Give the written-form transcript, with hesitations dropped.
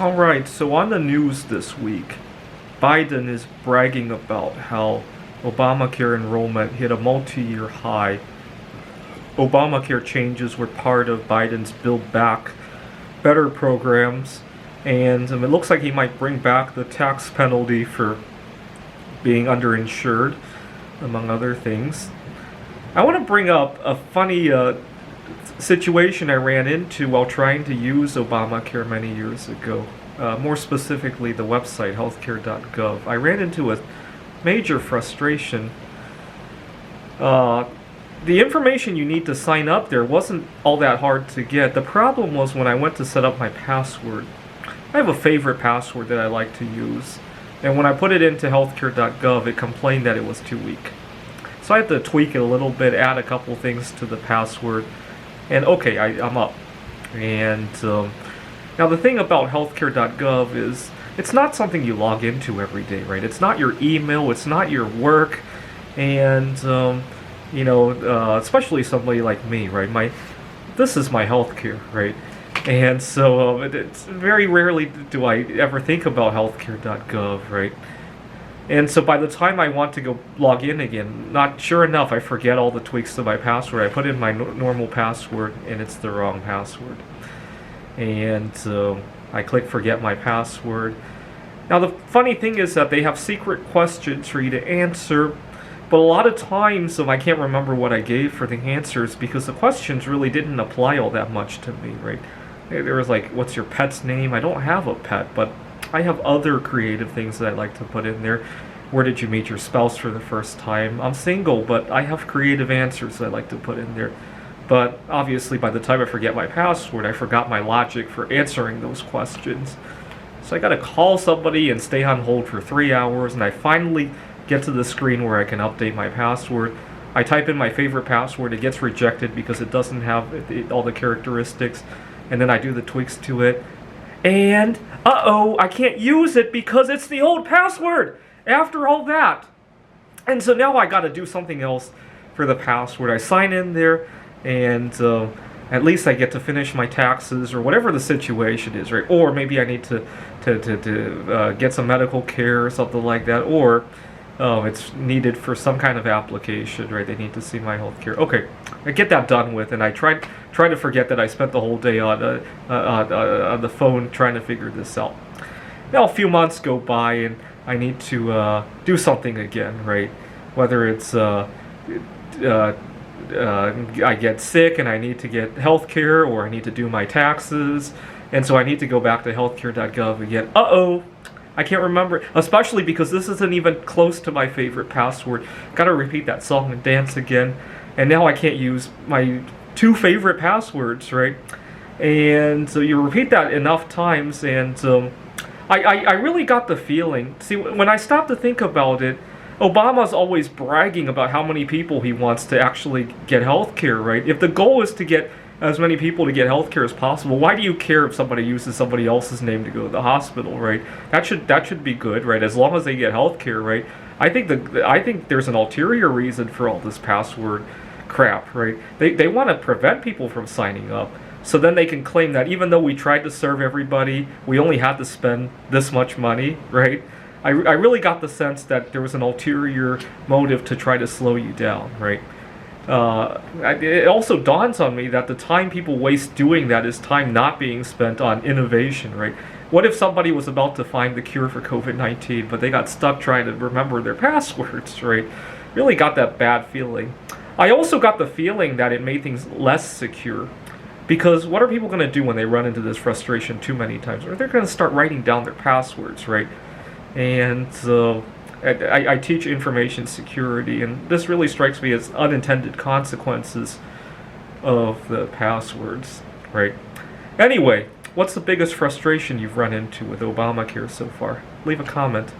Alright, so on the news this week, Biden is bragging about how Obamacare enrollment hit a multi-year high. Obamacare changes were part of Biden's Build Back Better programs, and it looks like he might bring back the tax penalty for being underinsured, among other things. I want to bring up a funny situation I ran into while trying to use Obamacare many years ago. More specifically, the website healthcare.gov. I ran into a major frustration. The information you need to sign up there wasn't all that hard to get. The problem was when I went to set up my password. I have a favorite password that I like to use, and when I put it into healthcare.gov, it complained that it was too weak. So I had to tweak it a little bit, add a couple things to the password, and okay, I'm up. And now the thing about healthcare.gov is it's not something you log into every day, right? It's not your email, it's not your work, and especially somebody like me, right? This is my healthcare, right? And so it's very rarely do I ever think about healthcare.gov, right? And so by the time I want to go log in again, sure enough, I forget all the tweaks to my password. I put in my normal password, and it's the wrong password. And I click forget my password. Now the funny thing is that they have secret questions for you to answer, but a lot of times I can't remember what I gave for the answers because the questions really didn't apply all that much to me, right? There was like, what's your pet's name? I don't have a pet, but I have other creative things that I like to put in there. Where did you meet your spouse for the first time? I'm single, but I have creative answers that I like to put in there. But obviously by the time I forget my password, I forgot my logic for answering those questions. So I gotta call somebody and stay on hold for 3 hours, and I finally get to the screen where I can update my password. I type in my favorite password, it gets rejected because it doesn't have all the characteristics, and then I do the tweaks to it. And, I can't use it because it's the old password after all that. And so now I got to do something else for the password. I sign in there, and at least I get to finish my taxes or whatever the situation is, right? Or maybe I need to get some medical care or something like that, or it's needed for some kind of application, right? They need to see my health care. Okay, I get that done with, and I try to forget that I spent the whole day on the phone trying to figure this out. Now a few months go by, and I need to do something again, right? Whether it's I get sick and I need to get health care, or I need to do my taxes, and so I need to go back to healthcare.gov again. I can't remember, especially because this isn't even close to my favorite password. Gotta repeat that song and dance again, and now I can't use my 2 favorite passwords, right? And so you repeat that enough times, and I really got the feeling, see, when I stopped to think about it, Obama's always bragging about how many people he wants to actually get health care, right? If the goal is to get as many people to get health care as possible, why do you care if somebody uses somebody else's name to go to the hospital, right? That should be good, right? As long as they get health care, right? I think there's an ulterior reason for all this password crap, right? They want to prevent people from signing up, so then they can claim that even though we tried to serve everybody, we only had to spend this much money, right? I really got the sense that there was an ulterior motive to try to slow you down, right? It also dawns on me that the time people waste doing that is time not being spent on innovation, right? What if somebody was about to find the cure for COVID-19, but they got stuck trying to remember their passwords, right? Really got that bad feeling. I also got the feeling that it made things less secure, because what are people going to do when they run into this frustration too many times? Or they're going to start writing down their passwords, right? And I teach information security, and this really strikes me as unintended consequences of the passwords, right? Anyway, what's the biggest frustration you've run into with Obamacare so far? Leave a comment.